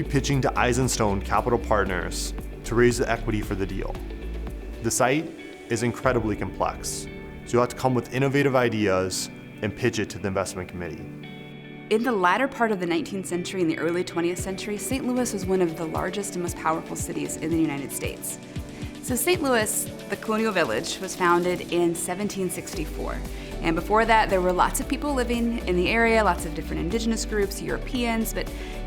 and pitching to Eisenstone Capital Partners to raise the equity for the deal. The site is incredibly complex, so you'll have to come with innovative ideas and pitch it to the investment committee. In the latter part of the 19th century and the early 20th century, St. Louis was one of the largest and most powerful cities in the United States. So St. Louis, the colonial village, was founded in 1764. And before that, there were lots of people living in the area, lots of different indigenous groups, Europeans,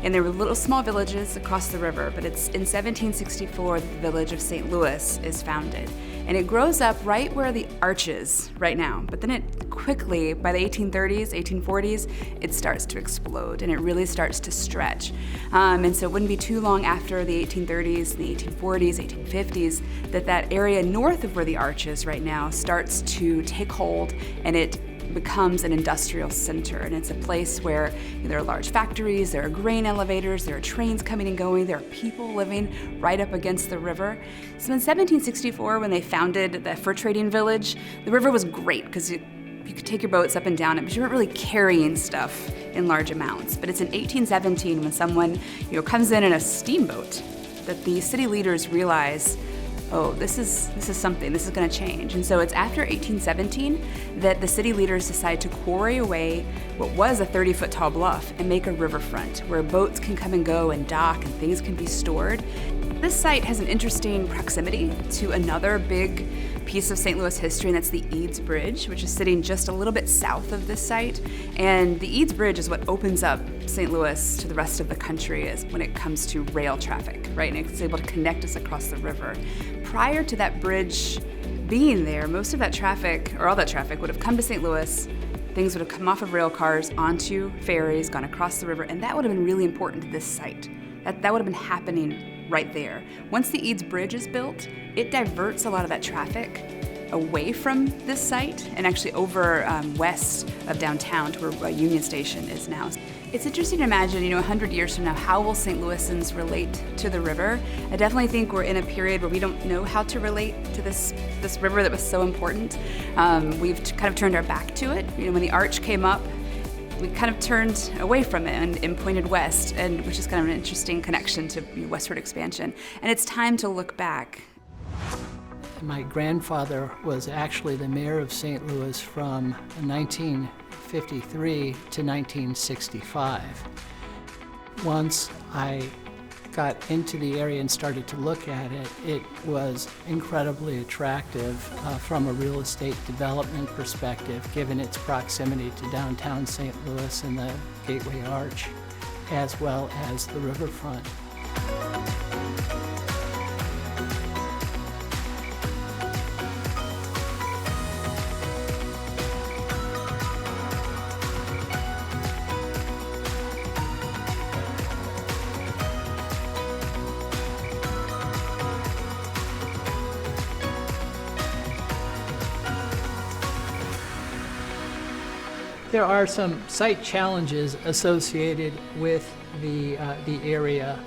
and there were little small villages across the river. But it's in 1764 that the village of St. Louis is founded. And it grows up right where the arch is right now. But then it quickly, by the 1830s, 1840s, it starts to explode and it really starts to stretch. And so it wouldn't be too long after the 1830s, the 1840s, 1850s, that area north of where the arch is right now starts to take hold, and it becomes an industrial center. And it's a place where there are large factories, there are grain elevators, there are trains coming and going, there are people living right up against the river. So in 1764, when they founded the fur trading village, the river was great because you could take your boats up and down it, but you weren't really carrying stuff in large amounts. But it's in 1817 when someone comes in a steamboat that the city leaders realize, oh, this is something, this is gonna change. And so it's after 1817 that the city leaders decide to quarry away what was a 30-foot tall bluff and make a riverfront where boats can come and go and dock and things can be stored. This site has an interesting proximity to another big piece of St. Louis history, and that's the Eads Bridge, which is sitting just a little bit south of this site. And the Eads Bridge is what opens up St. Louis to the rest of the country when it comes to rail traffic, right? And it's able to connect us across the river. Prior to that bridge being there, most of that traffic, or all that traffic, would have come to St. Louis. Things would have come off of rail cars onto ferries, gone across the river, and that would have been really important to this site. That would have been happening right there. Once the Eads Bridge is built, it diverts a lot of that traffic away from this site and actually over west of downtown to where Union Station is now. It's interesting to imagine, 100 years from now, how will St. Louisans relate to the river? I definitely think we're in a period where we don't know how to relate to this river that was so important. We've kind of turned our back to it. When the arch came up, we kind of turned away from it and pointed west, which is kind of an interesting connection to westward expansion. And it's time to look back. My grandfather was actually the mayor of St. Louis from 1953 to 1965. Once I got into the area and started to look at it, it was incredibly attractive from a real estate development perspective, given its proximity to downtown St. Louis and the Gateway Arch, as well as the riverfront. There are some site challenges associated with the area.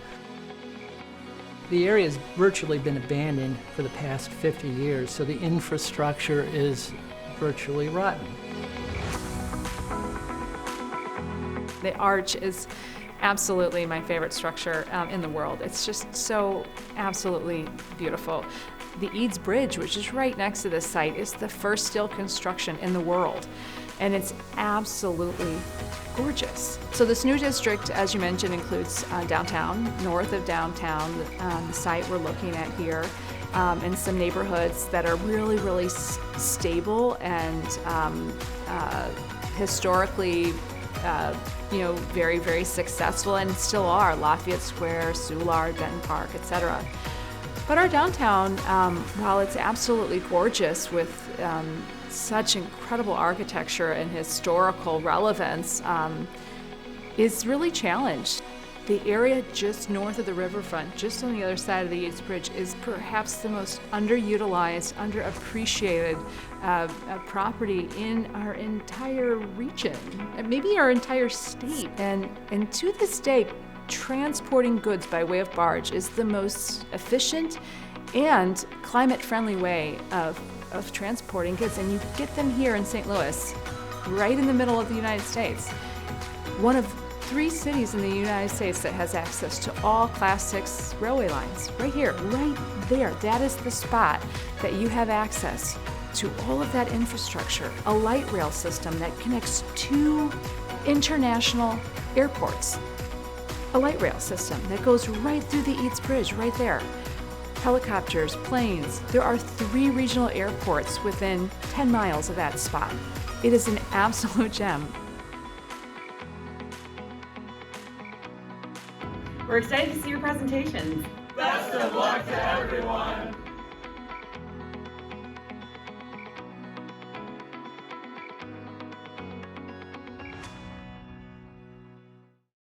The area has virtually been abandoned for the past 50 years, so the infrastructure is virtually rotten. The arch is absolutely my favorite structure in the world. It's just so absolutely beautiful. The Eads Bridge, which is right next to this site, is the first steel construction in the world. And it's absolutely gorgeous. So this new district, as you mentioned, includes downtown, north of downtown, the site we're looking at here, and some neighborhoods that are really, really stable and historically, very, very successful, and still are. Lafayette Square, Soulard, Benton Park, etc. But our downtown, while it's absolutely gorgeous with such incredible architecture and historical relevance, is really challenged. The area just north of the riverfront, just on the other side of the Eads Bridge, is perhaps the most underutilized, underappreciated property in our entire region, maybe our entire state. And to this day, transporting goods by way of barge is the most efficient and climate-friendly way of transporting goods, and you get them here in St. Louis, right in the middle of the United States. One of 3 cities in the United States that has access to all Class 6 railway lines. Right here, right there. That is the spot that you have access to all of that infrastructure. A light rail system that connects 2 international airports. A light rail system that goes right through the Eats Bridge, right there. Helicopters, planes. There are 3 regional airports within 10 miles of that spot. It is an absolute gem. We're excited to see your presentations. Best of luck to everyone!